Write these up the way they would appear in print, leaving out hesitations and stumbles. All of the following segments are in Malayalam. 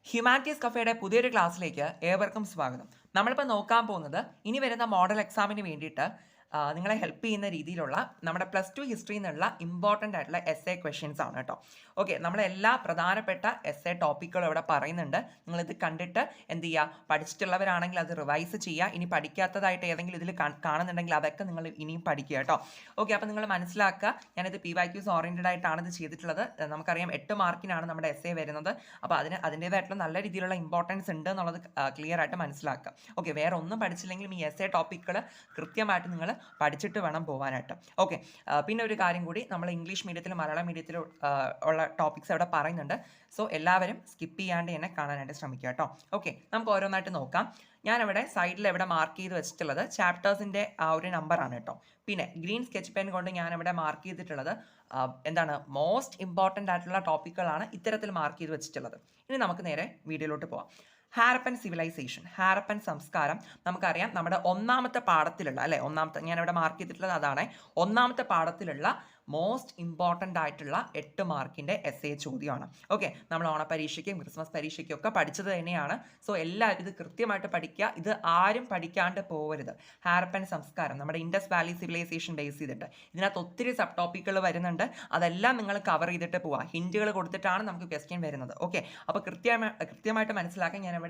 ഹ്യൂമാനിറ്റീസ് കഫേയുടെ പുതിയൊരു ക്ലാസ്സിലേക്ക് ഏവർക്കും സ്വാഗതം. നമ്മളിപ്പോൾ നോക്കാൻ പോകുന്നത് ഇനി വരുന്ന മോഡൽ എക്സാമിന് വേണ്ടിയിട്ട് നിങ്ങളെ ഹെൽപ്പ് ചെയ്യുന്ന രീതിയിലുള്ള നമ്മുടെ +2 ഹിസ്റ്ററിയിൽ നിന്നുള്ള ഇമ്പോർട്ടൻ്റ് ആയിട്ടുള്ള എസ് എ ക്വസ്റ്റ്യൻസ് ആണ് കേട്ടോ. ഓക്കെ, നമ്മളെല്ലാ പ്രധാനപ്പെട്ട എസ് എ ടോപ്പിക്കുകളും ഇവിടെ പറയുന്നുണ്ട്. നിങ്ങളിത് കണ്ടിട്ട് എന്ത് ചെയ്യുക, പഠിച്ചിട്ടുള്ളവരാണെങ്കിൽ അത് റിവൈസ് ചെയ്യുക. ഇനി പഠിക്കാത്തതായിട്ട് ഏതെങ്കിലും ഇതിൽ കാണുന്നുണ്ടെങ്കിൽ അതൊക്കെ നിങ്ങൾ ഇനിയും പഠിക്കുക കേട്ടോ. ഓക്കെ, അപ്പോൾ നിങ്ങൾ മനസ്സിലാക്കുക, ഞാനിത് PYQs ഓറിയൻറ്റഡ് ആയിട്ടാണ് ഇത് ചെയ്തിട്ടുള്ളത്. നമുക്കറിയാം 8 മാർക്കിനാണ് നമ്മുടെ എസ് എ വരുന്നത്. അപ്പോൾ അതിൻ്റേതായിട്ടുള്ള നല്ല രീതിയിലുള്ള ഇമ്പോർട്ടൻസ് ഉണ്ട് എന്നുള്ളത് ക്ലിയർ ആയിട്ട് മനസ്സിലാക്കുക. ഓക്കെ, വേറെ ഒന്നും പഠിച്ചില്ലെങ്കിലും ഈ എസ് എ ടോപ്പിക്കുകൾ കൃത്യമായിട്ട് നിങ്ങൾ പഠിച്ചിട്ട് വേണം പോകാനായിട്ട്. ഓക്കെ, പിന്നെ ഒരു കാര്യം കൂടി, നമ്മൾ ഇംഗ്ലീഷ് മീഡിയത്തിലും മലയാളം മീഡിയത്തിലും ഉള്ള ടോപ്പിക്സ് അവിടെ പറയുന്നുണ്ട്. സോ എല്ലാവരും സ്കിപ്പ് ചെയ്യാണ്ട് തന്നെ കാണാനായിട്ട് ശ്രമിക്കുക കേട്ടോ. ഓക്കെ, നമുക്ക് ഓരോന്നായിട്ട് നോക്കാം. ഞാനിവിടെ സൈഡിൽ എവിടെ മാർക്ക് ചെയ്ത് വെച്ചിട്ടുള്ളത് ചാപ്റ്റേഴ്സിൻ്റെ ആ ഒരു നമ്പറാണ് കേട്ടോ. പിന്നെ ഗ്രീൻ സ്കെച്ച് പെൻ കൊണ്ട് ഞാനിവിടെ മാർക്ക് ചെയ്തിട്ടുള്ളത് എന്താണ്, മോസ്റ്റ് ഇമ്പോർട്ടൻ്റ് ആയിട്ടുള്ള ടോപ്പിക്കുകളാണ് ഇത്തരത്തിൽ മാർക്ക് ചെയ്ത് വെച്ചിട്ടുള്ളത്. ഇനി നമുക്ക് നേരെ വീഡിയോയിലോട്ട് പോവാം. ഹാരപ്പൻ സിവിലൈസേഷൻ, ഹാരപ്പൻ സംസ്കാരം. നമുക്കറിയാം നമ്മുടെ ഒന്നാമത്തെ പാഠത്തിലുള്ള ഞാനിവിടെ മാർക്ക് ചെയ്തിട്ടുള്ളത് അതാണ്, ഒന്നാമത്തെ പാഠത്തിലുള്ള മോസ്റ്റ് ഇമ്പോർട്ടൻ്റ് ആയിട്ടുള്ള 8 മാർക്കിൻ്റെ എസ് എ ചോദ്യമാണ്. ഓക്കെ, നമ്മൾ ഓണപരീക്ഷയ്ക്കും ക്രിസ്മസ് പരീക്ഷയ്ക്കും ഒക്കെ പഠിച്ചത് തന്നെയാണ്. സോ എല്ലാവരും ഇത് കൃത്യമായിട്ട് പഠിക്കുക. ഇത് ആരും പഠിക്കാണ്ട് പോകരുത്. ഹാരപ്പൻ സംസ്കാരം നമ്മുടെ ഇൻഡസ് വാലി സിവിലൈസേഷൻ ബേസ് ചെയ്തിട്ട് ഇതിനകത്ത് ഒത്തിരി സബ് ടോപ്പിക്കുകൾ വരുന്നുണ്ട്. അതെല്ലാം നിങ്ങൾ കവർ ചെയ്തിട്ട് പോവുക. ഹിൻറ്റുകൾ കൊടുത്തിട്ടാണ് നമുക്ക് ക്വസ്റ്റ്യൻ വരുന്നത്. ഓക്കെ, അപ്പോൾ കൃത്യമായിട്ട് മനസ്സിലാക്കാൻ ഞാനിവിടെ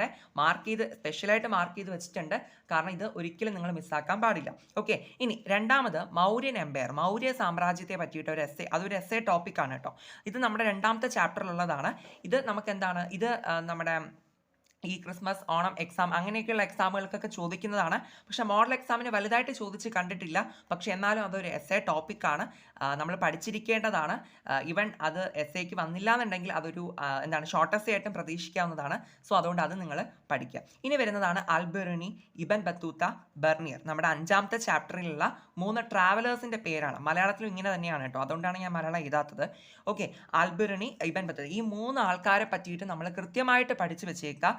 സ്പെഷ്യലായിട്ട് മാർക്ക് ചെയ്ത് വെച്ചിട്ടുണ്ട്. കാരണം ഇത് ഒരിക്കലും നിങ്ങൾ മിസ്സാക്കാൻ പാടില്ല. ഓക്കെ, ഇനി രണ്ടാമത് മൗര്യൻ എംപയർ, മൗര്യ സാമ്രാജ്യത്തെ പറ്റിയിട്ട് ഒരു എസ് എ, അതൊരു എസ് എ ടോപ്പിക്കാണ് കേട്ടോ. ഇത് നമ്മുടെ രണ്ടാമത്തെ ചാപ്റ്ററിലുള്ളതാണ്. ഇത് നമുക്ക് എന്താണ്, ഇത് നമ്മുടെ ഈ ക്രിസ്മസ്, ഓണം എക്സാം അങ്ങനെയൊക്കെയുള്ള എക്സാമുകൾക്കൊക്കെ ചോദിക്കുന്നതാണ്. പക്ഷേ മോഡൽ എക്സാമിന് വലുതായിട്ട് ചോദിച്ച് കണ്ടിട്ടില്ല. പക്ഷേ എന്നാലും അതൊരു എസ് എ ടോപ്പിക്കാണ്, നമ്മൾ പഠിച്ചിരിക്കേണ്ടതാണ്. ഈവൻ അത് എസ് എക്ക് വന്നില്ല എന്നുണ്ടെങ്കിൽ അതൊരു ഷോർട്ട് എസ് എ ആയിട്ടും പ്രതീക്ഷിക്കാവുന്നതാണ്. സോ അതുകൊണ്ട് അത് നിങ്ങൾ പഠിക്കുക. ഇനി വരുന്നതാണ് അൽബെറിനി, ഇബൻ ബത്തൂത്ത, ബെർണിയർ. നമ്മുടെ 5ാമത്തെ ചാപ്റ്ററിലുള്ള 3 ട്രാവലേഴ്സിൻ്റെ പേരാണ്. മലയാളത്തിലും ഇങ്ങനെ തന്നെയാണ് കേട്ടോ, അതുകൊണ്ടാണ് ഞാൻ മലയാളം എഴുതാത്തത്. ഓക്കെ, അൽബെറിനി, ഇബൻ ബത്തൂത്ത, ഈ 3 ആൾക്കാരെ പറ്റിയിട്ട് നമ്മൾ കൃത്യമായിട്ട് പഠിച്ചു വെച്ചേക്കുക.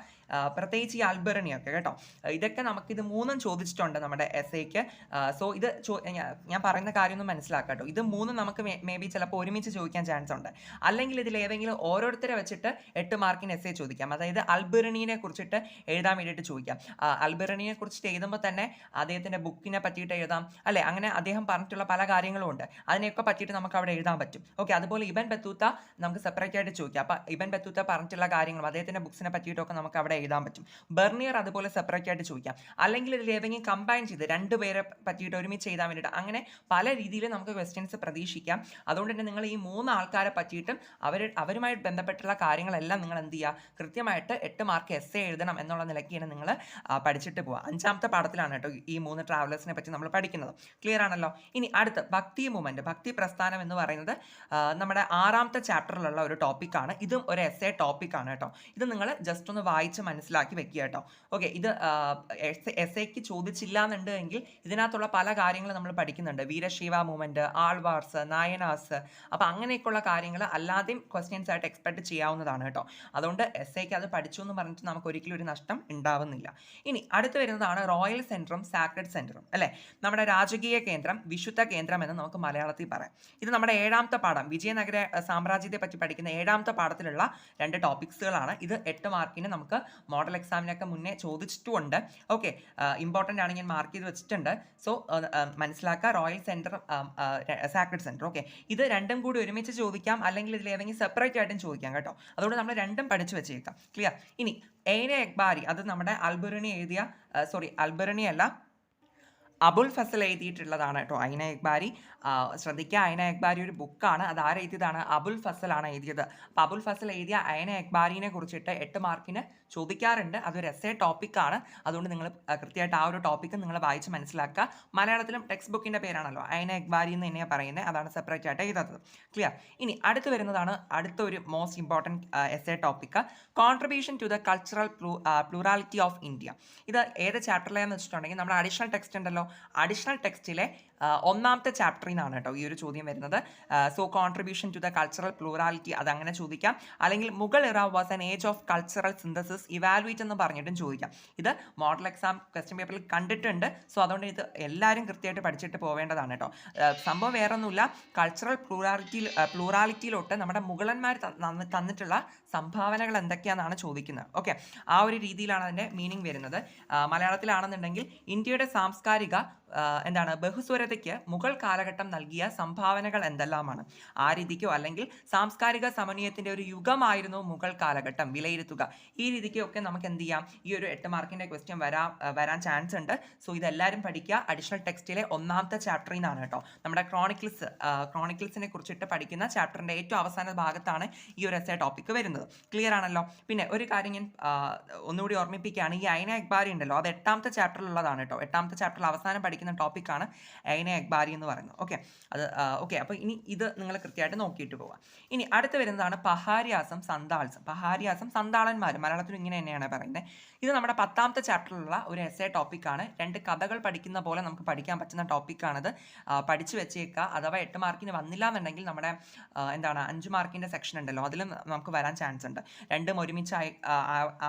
പ്രത്യേകിച്ച് ഈ അൽബെറിനിയൊക്കെ കേട്ടോ. ഇതൊക്കെ നമുക്കിത് 3ഉം ചോദിച്ചിട്ടുണ്ട് നമ്മുടെ എസ് എക്ക്. സോ ഇത് ഞാൻ പറയുന്ന കാര്യമൊന്നും മനസ്സിലാക്കാം കേട്ടോ. ഇത് 3 നമുക്ക് മേ ബി ചിലപ്പോൾ ഒരുമിച്ച് ചോദിക്കാൻ ചാൻസ് ഉണ്ട്. അല്ലെങ്കിൽ ഇതിൽ ഏതെങ്കിലും ഓരോരുത്തരെ വെച്ചിട്ട് 8 മാർക്കിന് എസ് എ ചോദിക്കാം. അതായത് അൽബെറിനിയെ കുറിച്ചിട്ട് എഴുതാൻ വേണ്ടിയിട്ട് ചോദിക്കാം. അൽബെറിനിയെ കുറിച്ചിട്ട് എഴുതുമ്പോൾ തന്നെ അദ്ദേഹത്തിൻ്റെ ബുക്കിനെ പറ്റിയിട്ട് എഴുതാം, അല്ലേ? അങ്ങനെ അദ്ദേഹം പറഞ്ഞിട്ടുള്ള പല കാര്യങ്ങളും ഉണ്ട്, അതിനെയൊക്കെ പറ്റിയിട്ട് നമുക്ക് അവിടെ എഴുതാൻ പറ്റും. ഓക്കെ, അതുപോലെ ഇബൻ ബത്തൂത്ത നമുക്ക് സെപ്പറേറ്റ് ആയിട്ട് ചോദിക്കാം. അപ്പോൾ ഇബൻ ബത്തൂത്ത പറഞ്ഞിട്ടുള്ള കാര്യങ്ങളും അദ്ദേഹത്തിൻ്റെ ബുക്സിനെ പറ്റിയിട്ടൊക്കെ നമുക്ക് അവിടെ എഴുതാൻ പറ്റും. ബെർണിയർ അതുപോലെ സെപ്പറേറ്റ് ആയിട്ട് ചോദിക്കാം. അല്ലെങ്കിൽ ഇതിൽ ഏതെങ്കിലും കമ്പൈൻ ചെയ്ത് 2 പേരെ പറ്റിയിട്ട് ഒരുമിച്ച് എഴുതാൻ വേണ്ടിയിട്ട്, അങ്ങനെ പല രീതിയിൽ നമുക്ക് ക്വസ്റ്റ്യൻസ് പ്രതീക്ഷിക്കാം. അതുകൊണ്ട് തന്നെ നിങ്ങൾ ഈ 3 ആൾക്കാരെ പറ്റിയിട്ടും അവരുമായി ബന്ധപ്പെട്ടുള്ള കാര്യങ്ങളെല്ലാം നിങ്ങൾ എന്ത് ചെയ്യുക, കൃത്യമായിട്ട് 8 മാർക്ക് എസ് എ എഴുതണം എന്നുള്ള നിലയ്ക്കാണ് നിങ്ങൾ പഠിച്ചിട്ട് പോവുക. 5ാമത്തെ പാഠത്തിലാണ് കേട്ടോ ഈ 3 ട്രാവലേഴ്സിനെ പറ്റി നമ്മൾ പഠിക്കുന്നത്. ക്ലിയർ ആണല്ലോ? ഇനി അടുത്ത് ഭക്തി മൂവ്മെൻറ്റ്, ഭക്തി പ്രസ്ഥാനം എന്ന് പറയുന്നത് നമ്മുടെ 6ാമത്തെ ചാപ്റ്ററിലുള്ള ഒരു ടോപ്പിക്കാണ്. ഇതും ഒരു എസ് എ ടോപ്പിക്കാണ് കേട്ടോ. ഇത് നിങ്ങൾ ജസ്റ്റ് ഒന്ന് വായിച്ച് മനസ്സിലാക്കി വെക്കുക കേട്ടോ. ഓക്കെ, ഇത് എസ് എക്ക് ചോദിച്ചില്ല എന്നുണ്ടെങ്കിൽ ഇതിനകത്തുള്ള പല കാര്യങ്ങളും നമ്മൾ പഠിക്കുന്നുണ്ട്. വീരശൈവ മൂവ്മെൻറ്റ്, ആൾവാർസ്, നായനാസ്, അപ്പോൾ അങ്ങനെയൊക്കെയുള്ള കാര്യങ്ങൾ അല്ലാതെയും ക്വസ്റ്റ്യൻസ് ആയിട്ട് എക്സ്പെക്ട് ചെയ്യാവുന്നതാണ് കേട്ടോ. അതുകൊണ്ട് എസ് എക്ക് അത് പഠിച്ചു എന്ന് പറഞ്ഞിട്ട് നമുക്ക് ഒരിക്കലും ഒരു നഷ്ടം ഉണ്ടാവുന്നില്ല. ഇനി അടുത്ത് വരുന്നതാണ് റോയൽ സെൻറ്ററും സാക്രഡ് സെൻറ്ററും, അല്ലേ? നമ്മുടെ രാജകീയ കേന്ദ്രം, വിശുദ്ധ കേന്ദ്രം എന്ന് നമുക്ക് മലയാളത്തിൽ പറയാം. ഇത് നമ്മുടെ 7ാമത്തെ പാഠം, വിജയനഗര സാമ്രാജ്യത്തെ പറ്റി പഠിക്കുന്ന 7ാമത്തെ പാഠത്തിലുള്ള 2 ടോപ്പിക്സുകളാണ്. ഇത് 8 മാർക്കിന് നമുക്ക് മോഡൽ എക്സാമിനൊക്കെ മുന്നേ ചോദിച്ചിട്ടുമുണ്ട്. ഓക്കെ, ഇമ്പോർട്ടൻ്റ് ആണ്, ഞാൻ മാർക്ക് ചെയ്ത് വെച്ചിട്ടുണ്ട്. സോ മനസ്സിലാക്കുക, royal centre, sacred centre. Okay, ഇത് രണ്ടും കൂടി ഒരുമിച്ച് ചോദിക്കാം, അല്ലെങ്കിൽ ഇതിൽ ഏതെങ്കിലും സെപ്പറേറ്റ് ആയിട്ടും ചോദിക്കാം കേട്ടോ. അതുകൊണ്ട് നമ്മൾ രണ്ടും പഠിച്ചു വെച്ചേക്കാം. ക്ലിയർ? ഇനി ഐന എക്ബാരി, അത് നമ്മുടെ അൽബെറിനി അല്ല, അബുൽ ഫസൽ എഴുതിയിട്ടുള്ളതാണ് കേട്ടോ ഐന എക്ബാരി. ശ്രദ്ധിക്കുക, ഐന എക്ബാരി ഒരു ബുക്കാണ്. അത് ആരെഴുതിയതാണ്? അബുൽ ഫസലാണ് എഴുതിയത്. അപ്പോൾ അബുൽ ഫസൽ എഴുതിയ ഐന എക്ബാരിനെ കുറിച്ചിട്ട് 8 മാർക്കിന് ചോദിക്കാറുണ്ട്. അതൊരു എസ് എ ടോപ്പിക്കാണ്. അതുകൊണ്ട് നിങ്ങൾ കൃത്യമായിട്ട് ആ ഒരു ടോപ്പിക്ക് നിങ്ങൾ വായിച്ച് മനസ്സിലാക്കുക. മലയാളത്തിലും ടെക്സ്റ്റ് ബുക്കിൻ്റെ പേരാണല്ലോ ഐന എക്ബാരി എന്ന് തന്നെയാണ് പറയുന്നത്, അതാണ് സെപ്പറേറ്റ് ആയിട്ട് എഴുതാത്തത്. ക്ലിയർ? ഇനി അടുത്ത് വരുന്നതാണ് അടുത്തൊരു most important as a topic, contribution to the cultural plurality of India. ഇത് ഏത് ചാപ്റ്ററിലാണെന്ന് വെച്ചിട്ടുണ്ടെങ്കിൽ നമ്മുടെ അഡീഷണൽ ടെക്സ്റ്റ് ഉണ്ടല്ലോ, അഡീഷണൽ ടെക്സ്റ്റിലെ 1ാമത്തെ ചാപ്റ്ററിൽ നിന്നാണ് കേട്ടോ ഈ ഒരു ചോദ്യം വരുന്നത്. So contribution to the cultural plurality, അതങ്ങനെ ചോദിക്കാം. അല്ലെങ്കിൽ Mughal era was an age of cultural synthesis evaluate എന്ന് പറഞ്ഞിട്ടും ചോദിക്കാം. ഇത് മോഡൽ എക്സാം ക്വസ്റ്റ്യൻ പേപ്പറിൽ കണ്ടിട്ടുണ്ട്. സോ അതുകൊണ്ട് ഇത് എല്ലാവരും കൃത്യമായിട്ട് പഠിച്ചിട്ട് പോവേണ്ടതാണ് കേട്ടോ. സംഭവം വേറൊന്നുമില്ല, കൾച്ചറൽ പ്ലൂറാലിറ്റിയിലോട്ട് നമ്മുടെ മുഗളന്മാർ തന്നിട്ടുള്ള സംഭാവനകൾ എന്തൊക്കെയാണെന്നാണ് ചോദിക്കുന്നത്. ഓക്കെ, ആ ഒരു രീതിയിലാണ് അതിൻ്റെ മീനിങ് വരുന്നത്. മലയാളത്തിലാണെന്നുണ്ടെങ്കിൽ ഇന്ത്യയുടെ സാംസ്കാരിക എന്താണ് ബഹുസ്വരതയ്ക്ക് മുഗൾ കാലഘട്ടം നൽകിയ സംഭാവനകൾ എന്തെല്ലാമാണ്. ആ രീതിക്കോ അല്ലെങ്കിൽ സാംസ്കാരിക സമന്വയത്തിന്റെ ഒരു യുഗമായിരുന്നു മുഗൾ കാലഘട്ടം, വിലയിരുത്തുക. ഈ രീതിക്കൊക്കെ നമുക്ക് എന്ത് ചെയ്യാം, ഈ ഒരു 8 മാർക്കിന്റെ ക്വസ്റ്റ്യൻ വരാൻ ചാൻസ് ഉണ്ട്. സോ ഇതെല്ലാവരും പഠിക്കുക. അഡീഷണൽ ടെക്സ്റ്റിലെ 1ാമത്തെ ചാപ്റ്ററിൽ നിന്നാണ് കേട്ടോ. നമ്മുടെ ക്രോണിക്കിൾസിനെ കുറിച്ചിട്ട് പഠിക്കുന്ന ചാപ്റ്ററിന്റെ ഏറ്റവും അവസാന ഭാഗത്താണ് ഈ ഒരു എസ്സേ ടോപ്പിക് വരുന്നത്. ക്ലിയർ ആണല്ലോ. പിന്നെ ഒരു കാര്യം ഞാൻ ഒന്നുകൂടി ഓർമ്മിപ്പിക്കുകയാണ്, ഈ ഐന എക്ബാരി ഉണ്ടല്ലോ, അത് 8ാമത്തെ ചാപ്റ്ററിലുള്ളതാണ് കേട്ടോ. 8ാമത്തെ ചാപ്റ്ററിൽ അവസാനം പഠിക്കുന്ന ടോപ്പിക്കാണ് ഐന എക്ബാരി എന്ന് പറയുന്നത്. ഓക്കെ, അത് ഓക്കെ. അപ്പോൾ ഇനി ഇത് നിങ്ങൾ കൃത്യമായിട്ട് നോക്കിയിട്ട് പോവാം. ഇനി അടുത്ത് വരുന്നതാണ് പഹാരിയാസം സന്താൾസം. പഹാരിയാസം സന്താളന്മാർ, മലയാളത്തിൽ ഇങ്ങനെ തന്നെയാണ് പറയുന്നത്. ഇത് നമ്മുടെ 10ാമത്തെ ചാപ്റ്ററിലുള്ള ഒരു എസ്സേ ടോപ്പിക്കാണ്. 2 കഥകൾ പഠിക്കുന്ന പോലെ നമുക്ക് പഠിക്കാൻ പറ്റുന്ന ടോപ്പിക്കാണിത്. പഠിച്ചു വെച്ചേക്കുക. അഥവാ 8 മാർക്കിന് വന്നില്ല എന്നുണ്ടെങ്കിൽ നമ്മുടെ എന്താണ് 5 മാർക്കിൻ്റെ സെക്ഷൻ ഉണ്ടല്ലോ, അതിലും നമുക്ക് വരാൻ ചാൻസ് ഉണ്ട്. രണ്ടും ഒരുമിച്ച്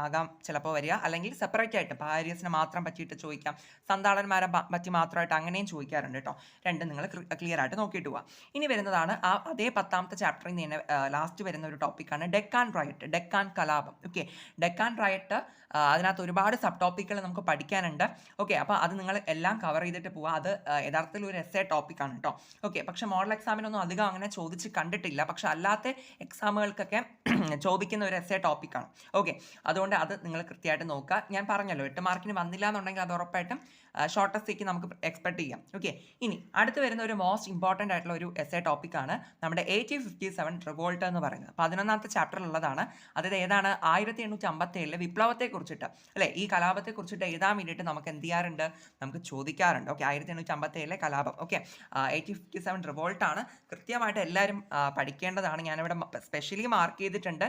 ആകാം ചിലപ്പോൾ വരിക, അല്ലെങ്കിൽ സെപ്പറേറ്റ് ആയിട്ട് പഹാരിയസിനെ മാത്രം പറ്റിയിട്ട് ചോദിക്കാം, സന്താളന്മാരെ പറ്റി മാത്രമായിട്ട് അങ്ങനെയും ചോദിക്കാറുണ്ട് കേട്ടോ. രണ്ടും നിങ്ങൾ ക്ലിയർ ആയിട്ട് നോക്കിയിട്ട് പോവാം. ഇനി വരുന്നതാണ് അതേ 10ാമത്തെ ചാപ്റ്ററിൽ നിന്ന് ലാസ്റ്റ് വരുന്ന ഒരു ടോപ്പിക്കാണ് ഡെക്കാൻ റയറ്റ്, ഡെക്കാൻ കലാപം. ഓക്കെ, ഡെക്കാൻ റയറ്റ് അതിനകത്ത് ഒരുപാട് സബ് ടോപ്പിക്കുകൾ നമുക്ക് പഠിക്കാനുണ്ട്. ഓക്കെ, അപ്പോൾ അത് നിങ്ങൾ എല്ലാം കവർ ചെയ്തിട്ട് പോവുക. അത് യഥാർത്ഥത്തിൽ ഒരു എസ്സേ ടോപ്പിക്കാണ് കേട്ടോ. ഓക്കെ, പക്ഷേ മോഡൽ എക്സാമിനൊന്നും അധികം അങ്ങനെ ചോദിച്ച് കണ്ടിട്ടില്ല. പക്ഷെ അല്ലാത്ത എക്സാമുകൾക്കൊക്കെ ചോദിക്കുന്ന ഒരു എസ്സേ ടോപ്പിക്കാണ്. ഓക്കെ, അതുകൊണ്ട് അത് നിങ്ങൾ കൃത്യമായിട്ട് നോക്കുക. ഞാൻ പറഞ്ഞല്ലോ 8 മാർക്കിന് വന്നില്ല എന്നുണ്ടെങ്കിൽ അത് ഉറപ്പായിട്ടും ഷോർട്ടസ്റ്റിലേക്ക് നമുക്ക് എക്സ്പെക്ട് ചെയ്യാം. ഓക്കെ, ഇനി അടുത്ത് വരുന്ന ഒരു മോസ്റ്റ് ഇമ്പോർട്ടൻ്റ് ആയിട്ടുള്ള ഒരു എസ്സേ ടോപ്പിക്കാണ് നമ്മുടെ 1857 റിവോൾട്ട് എന്ന് പറയുന്നത്. 11ാമത്തെ ചാപ്റ്ററിലുള്ളതാണ്. അതായത് ഏതാണ് 1857 വിപ്ലവത്തെക്കുറിച്ചിട്ട് അല്ലേ, ഈ കലാപത്തെക്കുറിച്ചിട്ട് എഴുതാൻ വേണ്ടിയിട്ട് നമുക്ക് എന്ത് ചെയ്യാറുണ്ട്, നമുക്ക് ചോദിക്കാറുണ്ട്. ഓക്കെ, 1857 കലാപം. ഓക്കെ, 1857 റിവോൾട്ടാണ്. കൃത്യമായിട്ട് എല്ലാവരും പഠിക്കേണ്ടതാണ്. ഞാനിവിടെ സ്പെഷ്യലി മാർക്ക് ചെയ്തിട്ടുണ്ട്.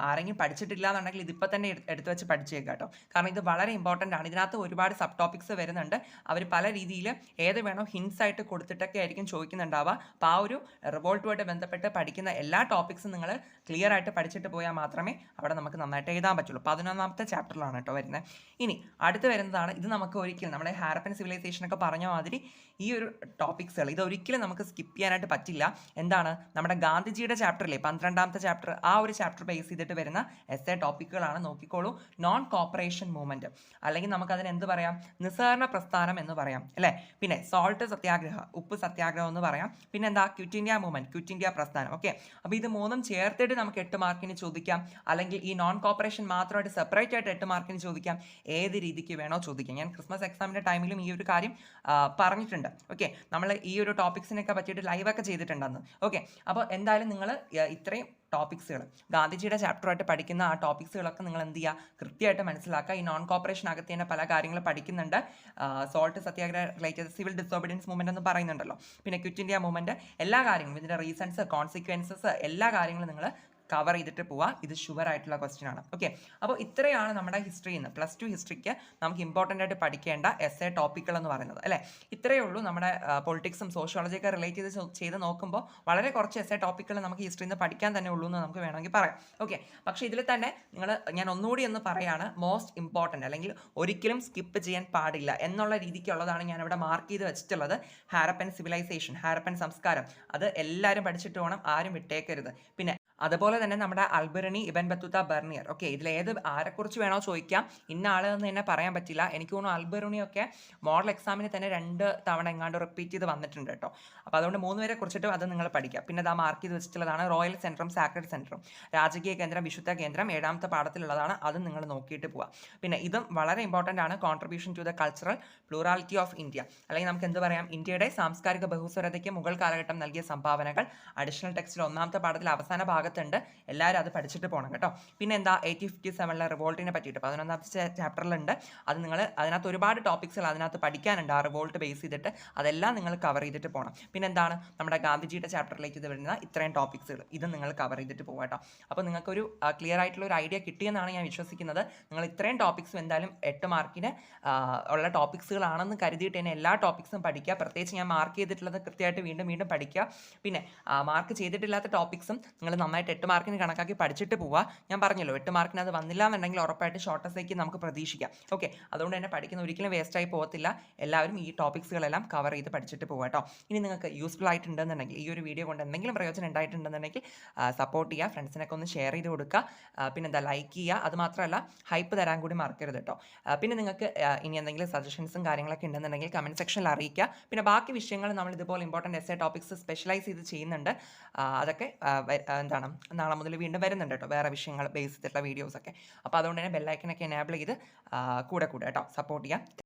ആരെങ്കിലും പഠിച്ചിട്ടില്ല എന്നുണ്ടെങ്കിൽ ഇതിപ്പോൾ തന്നെ എടുത്തു വെച്ച് പഠിച്ചേക്കാം കേട്ടോ. കാരണം ഇത് വളരെ ഇമ്പോർട്ടൻ്റ് ആണ്. ഇതിനകത്ത് ഒരുപാട് സബ് ടോപ്പിക്സ് വരുന്നുണ്ട്. അവർ പല രീതിയിൽ ഏത് വേണോ ഹിൻസ് ആയിട്ട് കൊടുത്തിട്ടൊക്കെ ആയിരിക്കും ചോദിക്കുന്നുണ്ടാവുക. അപ്പോൾ ആ ഒരു റിവോൾട്ടുമായിട്ട് ബന്ധപ്പെട്ട് പഠിക്കുന്ന എല്ലാ ടോപ്പിക്സും നിങ്ങൾ ക്ലിയർ ആയിട്ട് പഠിച്ചിട്ട് പോയാൽ മാത്രമേ അവിടെ നമുക്ക് നന്നായിട്ട് എഴുതാൻ പറ്റുള്ളൂ. 11ാമത്തെ ചാപ്റ്ററിലാണ് കേട്ടോ വരുന്നത്. ഇനി അടുത്ത് വരുന്നതാണ്, ഇത് നമുക്ക് ഒരിക്കലും നമ്മുടെ ഹാരപ്പൻ സിവിലൈസേഷൻ ഒക്കെ പറഞ്ഞ മാതിരി ഈ ഒരു ടോപ്പിക്സുകൾ ഇതൊരിക്കലും നമുക്ക് സ്കിപ്പ് ചെയ്യാനായിട്ട് പറ്റില്ല. എന്താണ്, നമ്മുടെ ഗാന്ധിജിയുടെ ചാപ്റ്ററിലെ 12ാമത്തെ ചാപ്റ്റർ, ആ ഒരു ചാപ്റ്റർ ബേസ് ചെയ്തിട്ട് വരുന്ന എസ്സേ ടോപ്പിക്കുകളാണ്. നോക്കിക്കോളൂ. നോൺ കോപ്പറേഷൻ മൂവ്മെന്റ്, അല്ലെങ്കിൽ നമുക്കതിന് എന്ത് പറയാം, നിസ്സഹകരണ പ്രസ്ഥാനം എന്ന് പറയാം അല്ലേ. പിന്നെ സോൾട്ട് സത്യാഗ്രഹ, ഉപ്പ് സത്യാഗ്രഹം എന്ന് പറയാം. പിന്നെ എന്താ, quit India movement, quit India പ്രസ്ഥാനം. ഓക്കെ, അപ്പോൾ ഇത് മൂന്നും ചേർത്തിട്ട് നമുക്ക് 8 മാർക്കിന് ചോദിക്കാം, അല്ലെങ്കിൽ ഈ നോൺ കോപ്പറേഷൻ മാത്രമായിട്ട് സെപ്പറേറ്റ് ആയിട്ട് 8 മാർക്കിന് ചോദിക്കാം. ഏത് രീതിക്ക് വേണോ ചോദിക്കാം. ഞാൻ ക്രിസ്മസ് എക്സാമിൻ്റെ ടൈമിലും ഈ ഒരു കാര്യം പറഞ്ഞിട്ടുണ്ട്. ഓക്കെ, നമ്മൾ ഈ ഒരു ടോപ്പിക്സിനൊക്കെ പറ്റിയിട്ട് ലൈവൊക്കെ ചെയ്തിട്ടുണ്ടെന്ന്. ഓക്കെ, അപ്പോൾ എന്തായാലും നിങ്ങൾ ഇത്രയും ടോപ്പിക്സുകൾ ഗാന്ധിജിയുടെ ചാപ്റ്ററായിട്ട് പഠിക്കുന്ന ആ ടോപ്പിക്സുകളൊക്കെ നിങ്ങൾ എന്ത് ചെയ്യുക, കൃത്യമായിട്ട് മനസ്സിലാക്കുക. ഈ നോൺ കോപ്പറേഷൻ അകത്ത് തന്നെ പല കാര്യങ്ങൾ പഠിക്കുന്നുണ്ട്. സോൾട്ട് സത്യാഗ്രഹ റിലേറ്റഡ് സിവിൽ ഡിസോബീഡിയൻസ് മൂവ്മെന്റ് എന്ന് പറയുന്നുണ്ടല്ലോ. പിന്നെ ക്വിറ്റ് ഇന്ത്യ മൂവ്മെന്റ്, എല്ലാ കാര്യങ്ങളും ഇതിൻ്റെ റീസൺസ്, കോൺസിക്വൻസസ്, എല്ലാ കാര്യങ്ങളും നിങ്ങൾ കവർ ചെയ്തിട്ട് പോവുക. ഇത് ഷുവർ ആയിട്ടുള്ള ക്വസ്റ്റ്യൻ ആണ്. ഓക്കെ, അപ്പോൾ ഇത്രയാണ് നമ്മുടെ ഹിസ്റ്ററിയിൽ നിന്ന് +2 ഹിസ്റ്ററിക്ക് നമുക്ക് ഇമ്പോർട്ടൻ്റ് ആയിട്ട് പഠിക്കേണ്ട എസ്സേ ടോപ്പിക്കുകൾ എന്ന് പറയുന്നത് അല്ലേ. ഇത്രയേ ഉള്ളൂ. നമ്മുടെ പൊളിറ്റിക്സും സോഷ്യോളജിയൊക്കെ റിലേറ്റ് ചെയ്ത് നോക്കുമ്പോൾ വളരെ കുറച്ച് എസ്സേ ടോപ്പിക്കുകൾ നമുക്ക് ഹിസ്റ്ററിയിൽ നിന്ന് പഠിക്കാൻ തന്നെ ഉള്ളൂ എന്ന് നമുക്ക് വേണമെങ്കിൽ പറയാം. ഓക്കെ, പക്ഷേ ഇതിൽ തന്നെ ഞാൻ ഒന്നുകൂടി എന്ന് പറയാണ്, മോസ്റ്റ് ഇമ്പോർട്ടൻ്റ് അല്ലെങ്കിൽ ഒരിക്കലും സ്കിപ്പ് ചെയ്യാൻ പാടില്ല എന്നുള്ള രീതിക്കുള്ളതാണ് ഞാൻ ഇവിടെ മാർക്ക് ചെയ്ത് വെച്ചിട്ടുള്ളത്. ഹാരപ്പൻ സിവിലൈസേഷൻ, ഹാരപ്പൻ സംസ്കാരം, അത് എല്ലാവരും പഠിച്ചിട്ട് വേണം, ആരും വിട്ടേക്കരുത്. പിന്നെ അതുപോലെ തന്നെ നമ്മുടെ അൽബിറണി, ഇബൻ ബത്തൂത്ത, ബർണിയർ. ഓക്കെ, ഇതിലേത് ആരെക്കുറിച്ച് വേണോ ചോദിക്കാം, ഇന്ന ആളെന്ന് തന്നെ പറയാൻ പറ്റില്ല. എനിക്ക് തോന്നുന്നു അൽബിറണിയൊക്കെ മോഡൽ എക്സാമിന് തന്നെ 2 തവണ എങ്ങാണ്ട് റിപ്പീറ്റ് ചെയ്ത് വന്നിട്ടുണ്ട് കേട്ടോ. അപ്പോൾ അതുകൊണ്ട് 3 പേരെ കുറിച്ചിട്ട് അത് നിങ്ങൾ പഠിക്കുക. പിന്നെ അത് മാർക്ക് ചെയ്ത് വെച്ചിട്ടുള്ളതാണ് റോയൽ സെൻറ്ററും സാക്രഡ് സെൻറ്ററും, രാജകീയ കേന്ദ്രം, വിശുദ്ധ കേന്ദ്രം 7ാമത്തെ പാഠത്തിലുള്ളതാണ്. അത് നിങ്ങൾ നോക്കിയിട്ട് പോവുക. പിന്നെ ഇതും വളരെ ഇമ്പോർട്ടൻ്റ് ആണ്, contribution to the cultural plurality of India, അല്ലെങ്കിൽ നമുക്ക് എന്ത് പറയാം, ഇന്ത്യയുടെ സാംസ്കാരിക ബഹുസ്വരതയ്ക്ക് മുഗൾ കാലഘട്ടം നൽകിയ സംഭാവനകൾ. അഡീഷണൽ ടെക്സ്റ്റിൽ 1ാമത്തെ പാഠത്തിൽ അവസാന ഭാഗത്തുണ്ട്. എല്ലാവരും അത് പഠിച്ചിട്ട് പോകണം കേട്ടോ. പിന്നെ എന്താ, 1857 റിവോൾട്ടിനെ പറ്റിയിട്ട് 11ാമത്തെ ചാപ്റ്ററിലുണ്ട്. അത് നിങ്ങൾ അതിനകത്ത് ഒരുപാട് ടോപ്പിക്സുകൾ അതിനകത്ത് പഠിക്കാനുണ്ട്. ആ റിവോൾട്ട് ബേസ് ചെയ്തിട്ട് അതെല്ലാം നിങ്ങൾ കവർ ചെയ്തിട്ട് പോകണം. പിന്നെ എന്താണ്, നമ്മുടെ ഗാന്ധിജിയുടെ ചാപ്റ്ററിലേക്ക് ഇത് വരുന്ന ഇത്രയും ടോപ്പിക്സുകൾ, ഇത് നിങ്ങൾ കവർ ചെയ്തിട്ട് പോകാം കേട്ടോ. അപ്പോൾ നിങ്ങൾക്കൊരു ക്ലിയർ ആയിട്ടുള്ള ഒരു ഐഡിയ കിട്ടിയെന്നാണ് ഞാൻ വിശ്വസിക്കുന്നത്. നിങ്ങൾ ഇത്രയും ടോപ്പിക്സും എന്തായാലും 8 മാർക്കിന് ഉള്ള ടോപ്പിക്സുകളാണെന്ന് കരുതിയിട്ട് തന്നെ എല്ലാ ടോപ്പിക്സും പഠിക്കുക. പ്രത്യേകിച്ച് ഞാൻ മാർക്ക് ചെയ്തിട്ടുള്ളത് കൃത്യമായിട്ട് വീണ്ടും വീണ്ടും പഠിക്കുക. പിന്നെ മാർക്ക് ചെയ്തിട്ടില്ലാത്ത ടോപ്പിക്സും നിങ്ങൾ നന്നായിട്ട് 8 മാർക്കിന് കണക്കാക്കി പഠിച്ചിട്ട് പോവുക. ഞാൻ പറഞ്ഞല്ലോ 8 മാർക്കിന് അത് വന്നില്ല എന്നുണ്ടെങ്കിൽ ഉറപ്പായിട്ട് ഷോർട്ട് എസ്സേക്ക് നമുക്ക് പ്രതീക്ഷിക്കാം. ഓക്കെ, അതുകൊണ്ട് തന്നെ പഠിക്കുന്ന ഒരിക്കലും വേസ്റ്റായി പോകത്തില്ല. എല്ലാവരും ഈ ടോപ്പിക്സുകളെല്ലാം കവർ ചെയ്ത് പഠിച്ചിട്ട് പോവുക കേട്ടോ. ഇനി നിങ്ങൾക്ക് യൂസ്ഫുൾ ആയിട്ടുണ്ടെന്നുണ്ടെങ്കിൽ, ഈ ഒരു വീഡിയോ കൊണ്ട് എന്തെങ്കിലും പ്രയോജനം ഉണ്ടായിട്ടുണ്ടെന്നുണ്ടെങ്കിൽ സപ്പോർട്ട് ചെയ്യുക, ഫ്രണ്ട്സിനൊക്കെ ഒന്ന് ഷെയർ ചെയ്ത് കൊടുക്കുക. പിന്നെന്താ, ലൈക്ക് ചെയ്യുക. അത് മാത്രമല്ല ഹൈപ്പ് തരാൻ കൂടി മറക്കരുത് കേട്ടോ. പിന്നെ നിങ്ങൾക്ക് ഇനി എന്തെങ്കിലും സജഷൻസും കാര്യങ്ങളൊക്കെ ഉണ്ടെന്നുണ്ടെങ്കിൽ കമൻറ്റ് സെക്ഷനിൽ അറിയിക്കുക. പിന്നെ ബാക്കി വിഷയങ്ങൾ നമ്മൾ ഇതുപോലെ ഇമ്പോർട്ടൻറ്റ് എസ്സേ ടോപ്പിക്സ് സ്പെഷ്യലൈസ് ചെയ്ത് ചെയ്യുന്നുണ്ട്. അതൊക്കെ എന്താണ് നാളെ മുതൽ വീണ്ടും വരുന്നുണ്ട് കേട്ടോ, വേറെ വിഷയങ്ങൾ ബേസ് ചെയ്തിട്ടുള്ള വീഡിയോസൊക്കെ. അപ്പോൾ അതുകൊണ്ട് തന്നെ ബെല്ലൈക്കനൊക്കെ എനേബിൾ ചെയ്ത് കൂടെ കേട്ടോ സപ്പോർട്ട് ചെയ്യാം.